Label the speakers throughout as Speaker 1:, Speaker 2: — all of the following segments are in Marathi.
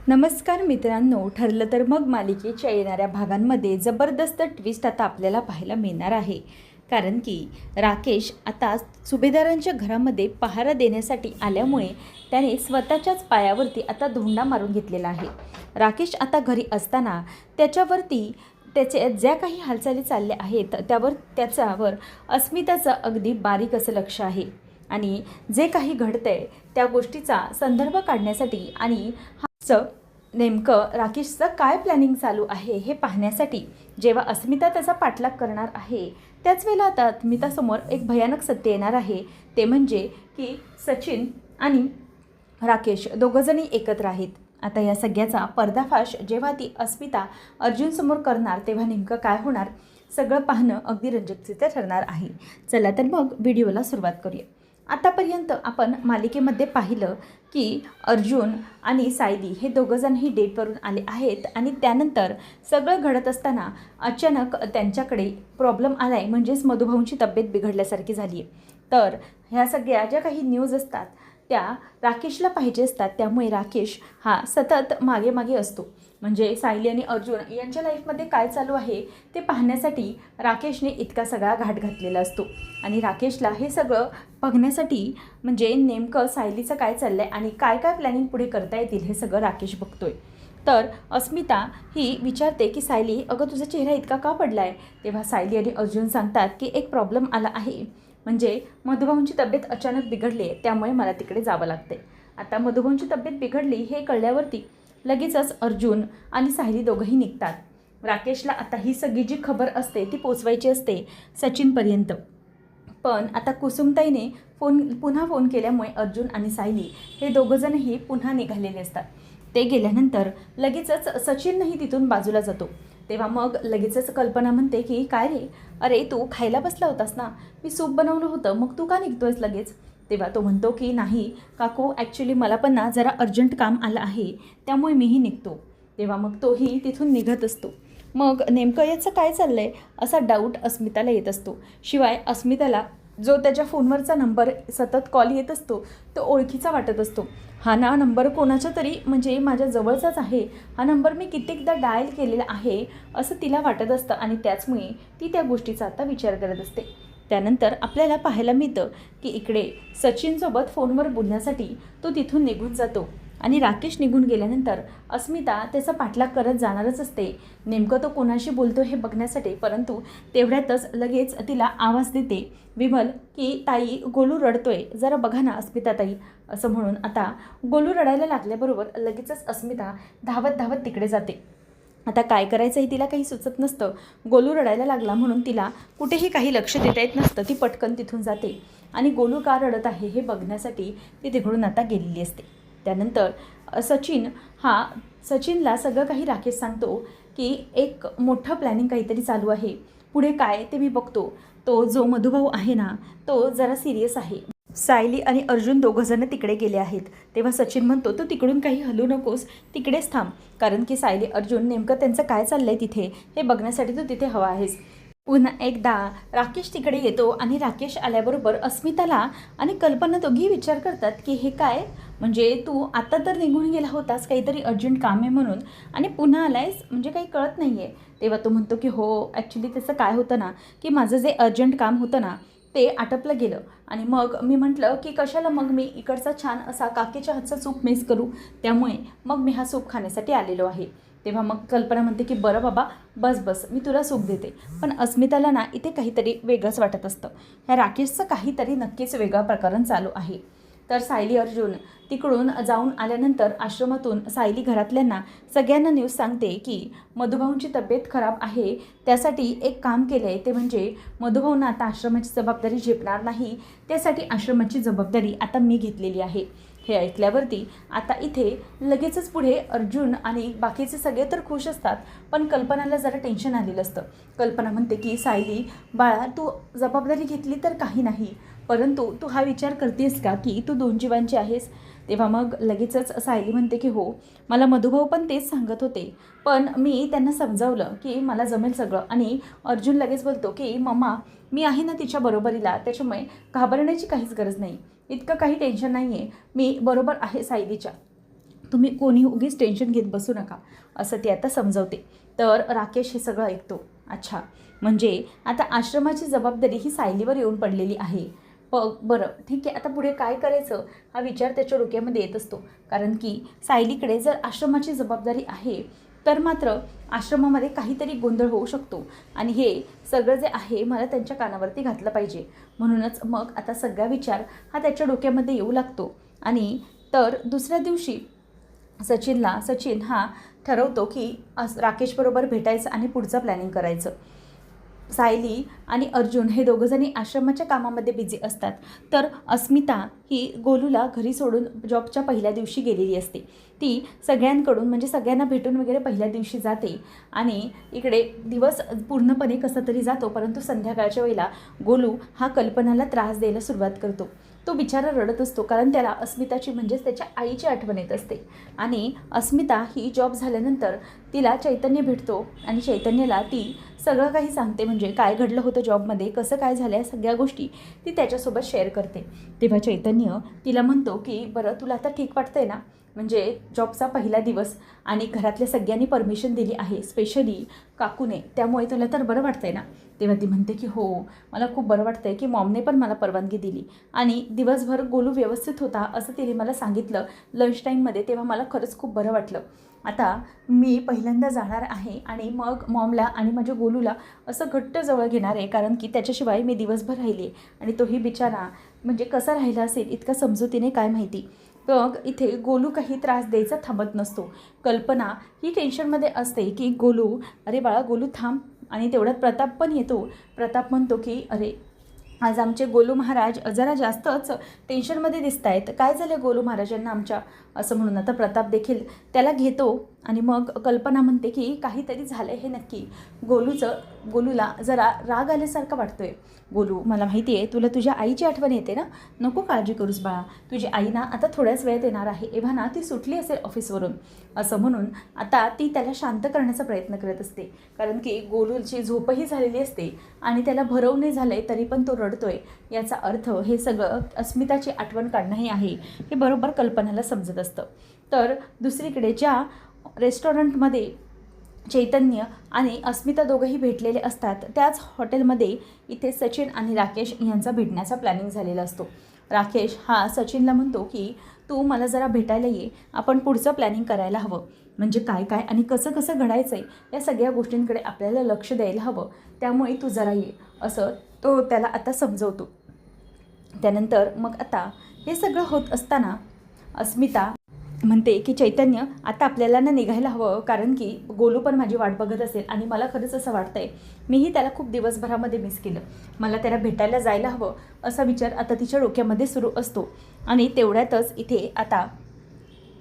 Speaker 1: नमस्कार मित्रांनो, ठरलं तर मग मालिकेच्या येणाऱ्या भागांमध्ये जबरदस्त ट्विस्ट आता आपल्याला पाहायला मिळणार आहे. कारण की राकेश आता सुभेदारांच्या घरामध्ये पहारा देण्यासाठी आल्यामुळे त्याने स्वतःच्याच पायावरती आता धोंडा मारून घेतलेला आहे. राकेश आता घरी असताना त्याच्यावरती त्याचे ज्या काही हालचाली चालल्या आहेत त्याच्यावर अस्मिताचं अगदी बारीक असं लक्ष आहे. आणि जे काही घडतंय त्या गोष्टीचा संदर्भ काढण्यासाठी आणि नेमकं राकेशचं काय प्लॅनिंग चालू आहे हे पाहण्यासाठी जेव्हा अस्मिता त्याचा पाठलाग करणार आहे त्याच वेळेला आता अस्मितासमोर एक भयानक सत्य येणार आहे. ते म्हणजे की सचिन आणि राकेश दोघंजणी एकत्र आहेत. आता या सगळ्याचा पर्दाफाश जेव्हा ती अस्मिता अर्जुनसमोर करणार तेव्हा नेमकं काय होणार सगळं पाहणं अगदी रंजकचित्र ठरणार आहे. चला तर मग व्हिडिओला सुरुवात करूया. आतापर्यंत आपण मालिकेमध्ये पाहिलं की अर्जुन आणि सायली हे दोघंजणही डेटवरून आले आहेत आणि त्यानंतर सगळं घडत असताना अचानक त्यांच्याकडे प्रॉब्लेम आला आहे, म्हणजेच मधुभाऊंची तब्येत बिघडल्यासारखी झाली आहे. तर ह्या सगळ्या ज्या काही न्यूज असतात त्या राकेशला पाहिजे असतात, त्यामुळे राकेश हा सतत मागे मागे असतो. म्हणजे सायली आणि अर्जुन यांच्या लाईफमध्ये काय चालू आहे ते पाहण्यासाठी राकेशने इतका सगळा घाट घातलेला असतो. आणि राकेशला हे सगळं बघण्यासाठी म्हणजे नेमकं सायलीचं काय चाललं आहे आणि काय काय प्लॅनिंग पुढे करता येतील हे सगळं राकेश बघतोय. तर अस्मिता ही विचारते की सायली, अगं तुझा चेहरा इतका का पडला आहे? तेव्हा सायली आणि अर्जुन सांगतात की एक प्रॉब्लेम आला आहे, म्हणजे मधुभाऊंची तब्येत अचानक बिघडली आहे, त्यामुळे मला तिकडे जावं लागते. आता मधुभाऊंची तब्येत बिघडली हे कळल्यावरती लगेचच अर्जुन आणि सायली दोघंही निघतात. राकेशला आता ही सगळी जी खबर असते ती पोचवायची असते सचिनपर्यंत. पण आता कुसुमताईने पुन्हा फोन केल्यामुळे अर्जुन आणि सायली हे दोघंजणही पुन्हा निघालेले असतात. ते गेल्यानंतर लगेचच सचिनही तिथून बाजूला जातो. तेव्हा मग लगेचच कल्पना म्हणते की काय रे, अरे तू खायला बसला होतास ना, मी सूप बनवलं होतं, मग तू का निघतोयस लगेच? तेव्हा तो म्हणतो की नाही काकू, ॲक्च्युली मला पण ना जरा अर्जंट काम आलं आहे, त्यामुळे मीही निघतो. तेव्हा मग तोही तिथून निघत असतो. मग नेमकं याचं काय चाललं आहे असा डाऊट अस्मिताला येत असतो. शिवाय अस्मिताला जो त्याच्या फोनवरचा नंबर सतत कॉल येत असतो तो ओळखीचा वाटत असतो. हा ना नंबर कोणाचा तरी म्हणजे माझ्या जवळचाच आहे, हा नंबर मी कित्येकदा डायल केलेला आहे असं तिला वाटत असतं आणि त्याचमुळे ती त्या गोष्टीचा आता विचार करत असते. त्यानंतर आपल्याला पाहायला मिळतं की इकडे सचिनसोबत फोनवर बोलण्यासाठी तो तिथून निघून जातो आणि राकेश निघून गेल्यानंतर अस्मिता त्याचा पाठलाग करत जाणारच असते नेमकं तो कोणाशी बोलतो हे बघण्यासाठी. परंतु तेवढ्यातच लगेच तिला आवाज देते विमल की ताई गोलू रडतोय, जरा बघा ना अस्मिता ताई, असं म्हणून आता गोलू रडायला लागल्याबरोबर लगेचच अस्मिता धावत धावत तिकडे जाते. आता काय करायचं हे तिला काही सुचत नसतं. गोलू रडायला लागला म्हणून तिला कुठेही काही लक्ष देता येत नसतं. ती पटकन तिथून जाते आणि गोलू का रडत आहे हे बघण्यासाठी ती तिकडून आता गेलेली असते. त्यानंतर सचिनला सगळं काही राकेश सांगतो की एक मोठं प्लॅनिंग काहीतरी चालू आहे, पुढे काय ते मी बघतो. तो जो मधुभाऊ आहे ना तो जरा सिरियस आहे. सायली आणि अर्जुन दोघंजण तिकडे गेले आहेत. तेव्हा सचिन म्हणतो तू तिकडून काही हलू नकोस, तिकडेच थांब, कारण की सायली अर्जुन नेमकं त्यांचं काय चाललं आहे तिथे हे बघण्यासाठी तू तिथे हवा आहेस. पुन्हा एकदा राकेश तिकडे येतो आणि राकेश आल्याबरोबर अस्मिताला आणि कल्पना दोघी विचार करतात की हे काय, म्हणजे तू आता तर निघून गेला होतास काहीतरी अर्जंट काम आहे म्हणून आणि पुन्हा आलायस, म्हणजे काही कळत नाही आहे. तेव्हा तो म्हणतो की हो ॲक्च्युली त्याचं काय होतं ना की माझं जे अर्जंट काम होतं ना ते आटपलं गेलं आणि मग मी म्हटलं की कशाला मग मी इकडचा छान असा काकीच्या हातचा सूप मिस करू, त्यामुळे मग मी हा सूप खाण्यासाठी आलेलो आहे. तेव्हा मग कल्पना म्हणते की बरं बाबा बस मी तुला सूप देते. पण अस्मिताला ना इथे काहीतरी वेगळंच वाटत असतं. ह्या राकेशचं काहीतरी नक्कीच वेगळं प्रकरण चालू आहे. तर सायली अर्जुन तिकडून जाऊन आल्यानंतर आश्रमातून सायली घरातल्यांना सगळ्यांना न्यूज सांगते की मधुभाऊंची तब्येत खराब आहे, त्यासाठी एक काम केलं आहे, ते म्हणजे मधुभाऊंना आता आश्रमाची जबाबदारी झेपणार नाही, त्यासाठी आश्रमाची जबाबदारी आता मी घेतलेली आहे. हे ऐकल्यावरती आता इथे लगेचच पुढे अर्जुन आणि बाकीचे सगळे तर खुश असतात, पण कल्पनाला जरा टेन्शन आलेलं असतं. कल्पना म्हणते की सायली बाळा, तू जबाबदारी घेतली तर काही नाही, परंतु तू हा विचार करतेस का की तू दोन जीवांची आहेस? तेव्हा मग लगेचच सायली म्हणते की हो, मला मधुभाऊ पण तेच सांगत होते, पण मी त्यांना समजावलं की मला जमेल सगळं. आणि अर्जुन लगेच बोलतो की मम्मा मी आहे ना तिच्या बरोबरीला, त्याच्यामुळे घाबरण्याची काहीच गरज नाही, इतकं काही टेन्शन नाही आहे, मी बरोबर आहे सायलीच्या. तुम्ही कोणी उगीच टेन्शन घेत बसू नका असं ती आता समजवते. तर राकेश हे सगळं ऐकतो. अच्छा, म्हणजे आता आश्रमाची जबाबदारी ही सायलीवर येऊन पडलेली आहे. बरं ठीक आहे, आता पुढे काय करायचं हा विचार त्याच्या डोक्यामध्ये येत असतो. कारण की सायलीकडे जर आश्रमाची जबाबदारी आहे तर मात्र आश्रमामध्ये काहीतरी गोंधळ होऊ शकतो आणि हे सगळं जे आहे मला त्यांच्या कानावरती घातलं पाहिजे. म्हणूनच मग आता सगळा विचार हा त्याच्या डोक्यामध्ये येऊ लागतो. आणि तर दुसऱ्या दिवशी सचिन हा ठरवतो की राकेशबरोबर भेटायचं आणि पुढचं प्लॅनिंग करायचं. सायली आणि अर्जुन हे दोघंजणी आश्रमाच्या कामामध्ये बिझी असतात. तर अस्मिता ही गोलूला घरी सोडून जॉबच्या पहिल्या दिवशी गेलेली असते. ती सगळ्यांकडून म्हणजे सगळ्यांना भेटून वगैरे पहिल्या दिवशी जाते आणि इकडे दिवस पूर्णपणे कसा तरी जातो. परंतु संध्याकाळच्या वेळेला गोलू हा कल्पनाला त्रास द्यायला सुरुवात करतो. तो बिचारा रडत असतो कारण त्याला अस्मिताची म्हणजेच त्याच्या आईची आठवण येत असते. आणि अस्मिता ही जॉब झाल्यानंतर तिला चैतन्य भेटतो आणि चैतन्याला ती सगळं काही सांगते. म्हणजे काय घडलं होतं जॉबमध्ये, कसं काय झालं, या सगळ्या गोष्टी ती त्याच्यासोबत शेअर करते. तेव्हा चैतन्य तिला म्हणतो की बरं तुला आता ठीक वाटतंय ना, म्हणजे जॉबचा पहिला दिवस आणि घरातल्या सगळ्यांनी परमिशन दिली आहे, स्पेशली काकूने, त्यामुळे तुला तर बरं वाटतंय ना. तेव्हा ती म्हणते की हो, मला खूप बरं वाटतंय की मॉमने पण मला परवानगी दिली आणि दिवसभर गोलू व्यवस्थित होता असं तिने मला सांगितलं लंच टाईममध्ये, तेव्हा मला खरंच खूप बरं वाटलं. आता मी पहिल्यांदा जाणार आहे आणि मग मॉमला आणि माझ्या गोलूला असं घट्ट जवळ घेणार आहे, कारण की त्याच्याशिवाय मी दिवसभर राहिली आणि तोही बिचारा म्हणजे कसा राहिला असेल इतका समजुतीने काय माहिती. मग इथे गोलू काही त्रास द्यायचा थांबत नसतो. कल्पना ही टेन्शनमध्ये असते की गोलू, अरे बाळा गोलू थांब. आणि तेवढ्यात प्रताप पण येतो. प्रताप म्हणतो की अरे आज आमचे गोलू महाराज जरा जास्तच टेन्शनमध्ये दिसत आहेत, काय झालं गोलू महाराजांना आमच्या, असं म्हणून आता प्रताप देखील त्याला घेतो. आणि मग कल्पना म्हणते की काहीतरी झालं हे नक्की. गोलूला जरा राग आल्यासारखं वाटतोय. गोलू, मला माहिती आहे तुला तुझ्या आईची आठवण येते ना, नको काळजी करूस बाळा, तुझी आई ना आता थोड्याच वेळात येणार आहे, एव्हा ना ती सुटली असेल ऑफिसवरून, असं म्हणून आता ती त्याला शांत करण्याचा प्रयत्न करत असते. कारण की गोलूची झोपही झालेली असते आणि त्याला भरवणे झाले तरी पण तो रडतोय. याचा अर्थ हे सगळं अस्मिताची आठवण काढणंही आहे हे बरोबर कल्पनाला समजत असतं. तर दुसरीकडे ज्या रेस्टॉरंटमध्ये चैतन्य आणि अस्मिता दोघंही भेटलेले असतात त्याच हॉटेलमध्ये इथे सचिन आणि राकेश यांचा भेटण्याचा प्लॅनिंग झालेला असतो. राकेश हा सचिनला म्हणतो की तू मला जरा भेटायला ये, आपण पुढचं प्लॅनिंग करायला हवं, म्हणजे काय काय आणि कसं कसं घडायचं आहे या सगळ्या गोष्टींकडे आपल्याला लक्ष द्यायला हवं, त्यामुळे तू जरा ये, असं तो त्याला आता समजवतो. त्यानंतर मग आता हे सगळं होत असताना अस्मिता म्हणते की चैतन्य आता आपल्याला ना निघायला हवं, कारण की गोलू पण माझी वाट बघत असेल आणि मला खरंच असं वाटतंय मीही त्याला खूप दिवसभरामध्ये मिस केलं, मला त्याला भेटायला जायला हवं असा विचार आता तिच्या डोक्यामध्ये सुरू असतो. आणि तेवढ्यातच इथे आता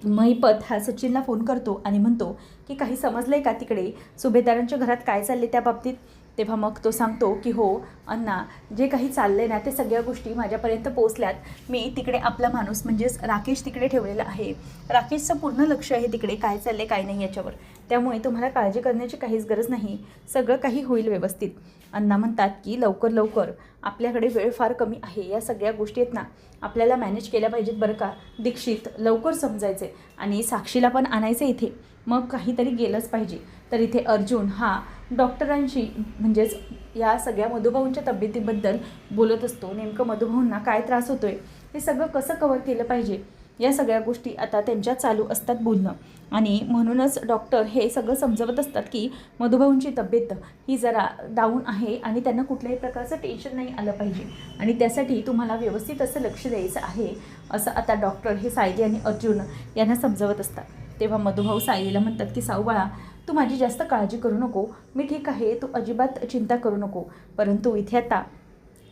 Speaker 1: महिपत हा सचिनला फोन करतो आणि म्हणतो की काही समजलं आहे का तिकडे सुभेदारांच्या घरात काय चालले त्या बाबतीत. तेव्हा मग तो सांगतो की हो अण्णा, जे काही चाललं आहे ना ते सगळ्या गोष्टी माझ्यापर्यंत पोहोचल्यात. मी तिकडे आपला माणूस म्हणजेच राकेश तिकडे ठेवलेला आहे, राकेशचं पूर्ण लक्ष आहे तिकडे काय चाललं आहे काय नाही याच्यावर, त्यामुळे तुम्हाला काळजी करण्याची काहीच गरज नाही, सगळं काही होईल व्यवस्थित. अण्णा म्हणतात की लवकर आपल्याकडे वेळ फार कमी आहे, या सगळ्या गोष्टी आहेत ना आपल्याला मॅनेज केल्या पाहिजेत बरं का. दीक्षित लवकर समजायचे आणि साक्षीला पण आणायचं इथे, मग काहीतरी गेलंच पाहिजे. तर इथे अर्जुन हा डॉक्टरांशी म्हणजेच या सगळ्या मधुभाऊंच्या तब्येतीबद्दल बोलत असतो. नेमकं मधुभाऊंना काय त्रास होतोय हे सगळं कसं कव्हर केलं पाहिजे या सगळ्या गोष्टी आता त्यांच्या चालू असतात बोलणं. आणि म्हणूनच डॉक्टर हे सगळं समजवत असतात की मधुभाऊंची तब्येत ही जरा डाऊन आहे आणि त्यांना कुठल्याही प्रकारचं टेन्शन नाही आलं पाहिजे आणि त्यासाठी तुम्हाला व्यवस्थित असं लक्ष द्यायचं आहे, असं आता डॉक्टर हे सायली आणि अर्जुन यांना समजवत असतात. तेव्हा मधुभाऊ सायलीला म्हणतात की साऊ बाळा, तू माझी जास्त काळजी करू नको, मी ठीक आहे, तू अजिबात चिंता करू नको. परंतु इथे आता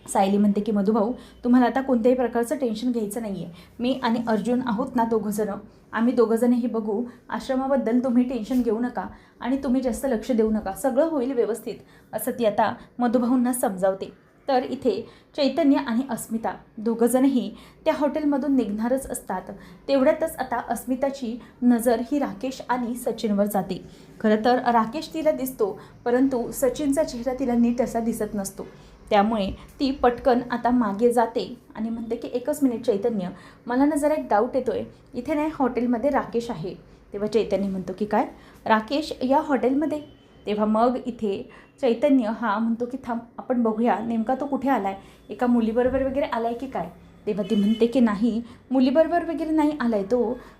Speaker 1: सायली म्हणते की मधुभाऊ, तुम्हाला आता कोणत्याही प्रकारचं टेन्शन घ्यायचं नाही आहे, मी आणि अर्जुन आहोत ना दोघंजणं, आम्ही दोघंजणही बघू, आश्रमाबद्दल तुम्ही टेन्शन घेऊ नका आणि तुम्ही जास्त लक्ष देऊ नका, सगळं होईल व्यवस्थित, असं ती आता मधुभाऊंना समजावते. तर इथे चैतन्य आणि अस्मिता दोघंजणही त्या हॉटेलमधून निघणारच असतात. तेवढ्यातच आता अस्मिताची नजर ही राकेश आणि सचिनवर जाते. खरं तर राकेश तिला दिसतो, परंतु सचिनचा चेहरा तिला नीट असा दिसत नसतो. त्यामुळे ती पटकन आता मागे जाते आणि म्हणते की एकच मिनिट चैतन्य, मला ना जरा एक डाऊट येतो आहे, इथे नाही हॉटेलमध्ये राकेश आहे. तेव्हा चैतन्य म्हणतो की काय, राकेश या हॉटेलमध्ये? तेव्हा मग इथे चैतन्य हा म्हणतो की थांब आपण बघूया नेमका तो कुठे आला आहे, एका मुलीबरोबर वगैरे आला आहे की काय. तेव्हा ती म्हणते की नाही, मुलीबरोबर वगैरे नाही आला आहे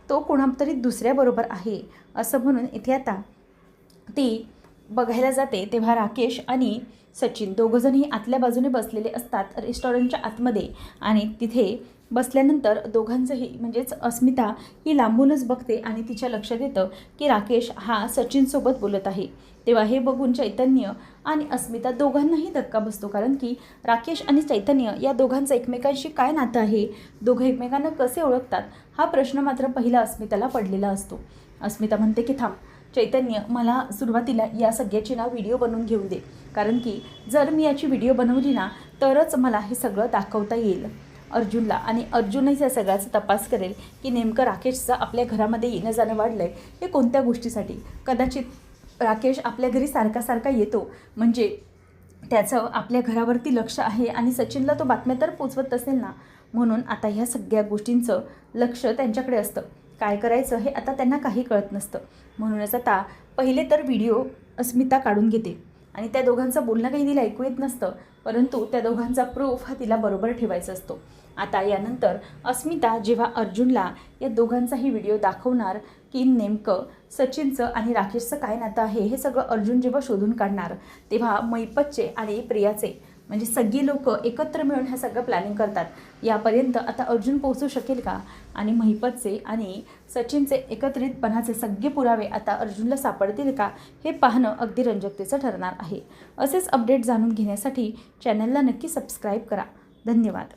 Speaker 1: तो कोणातरी दुसऱ्याबरोबर आहे. असं म्हणून इथे आता ती बघायला जाते. तेव्हा राकेश आणि सचिन दोघंजणही आतल्या बाजूने बसलेले असतात रेस्टॉरंटच्या आतमध्ये. आणि तिथे बसल्यानंतर दोघांचंही म्हणजेच अस्मिता ही लांबूनच बघते आणि तिच्या लक्षात येतं की राकेश हा सचिनसोबत बोलत आहे. तेव्हा हे बघून चैतन्य आणि अस्मिता दोघांनाही धक्का बसतो, कारण की राकेश आणि चैतन्य या दोघांचं एकमेकांशी काय नातं आहे, दोघं एकमेकांना कसे ओळखतात, हा प्रश्न मात्र पहिला अस्मिताला पडलेला असतो. अस्मिता म्हणते की थांब चैतन्य, मला सुरुवातीला या सगळ्याची ना व्हिडिओ बनवून घेऊन दे, कारण की जर मी याची व्हिडिओ बनवली ना तरच मला हे सगळं दाखवता येईल अर्जुनला, आणि अर्जुनही या सगळ्याचा तपास करेल की नेमकं राकेशचं आपल्या घरामध्ये येणं जाणं वाढलं आहे हे कोणत्या गोष्टीसाठी. कदाचित राकेश आपल्या घरी सारखा येतो म्हणजे त्याचं आपल्या घरावरती लक्ष आहे आणि सचिनला तो बातम्या तर पोचवत असेल ना, म्हणून आता ह्या सगळ्या गोष्टींचं लक्ष त्यांच्याकडे असतं. काय करायचं हे आता त्यांना काही कळत नसतं. म्हणूनच आता पहिले तर व्हिडिओ अस्मिता काढून घेते आणि त्या दोघांचं बोलणं काही तिला ऐकू येत नसतं, परंतु त्या दोघांचा प्रूफ हा तिला बरोबर ठेवायचा असतो. आता यानंतर अस्मिता जेव्हा अर्जुनला या दोघांचाही व्हिडिओ दाखवणार की नेमकं सचिनचं आणि राकेशचं काय नातं आहे हे सगळं अर्जुन जेव्हा शोधून काढणार, तेव्हा मैपतचे आणि प्रियाचे म्हणजे सगळी लोक एकत्र मिळून हे सगळं प्लॅनिंग करतात. यापर्यंत आता अर्जुन पोहोचू शकेल का, आणि महिपतचे आणि सचिनचे एकत्रितपणाचे सगळे पुरावे आता अर्जुनला सापडतील का, हे पाहणं अगदी रंजकतेचं ठरणार आहे. असेच अपडेट जाणून घेण्यासाठी चॅनलला नक्की सबस्क्राईब करा. धन्यवाद.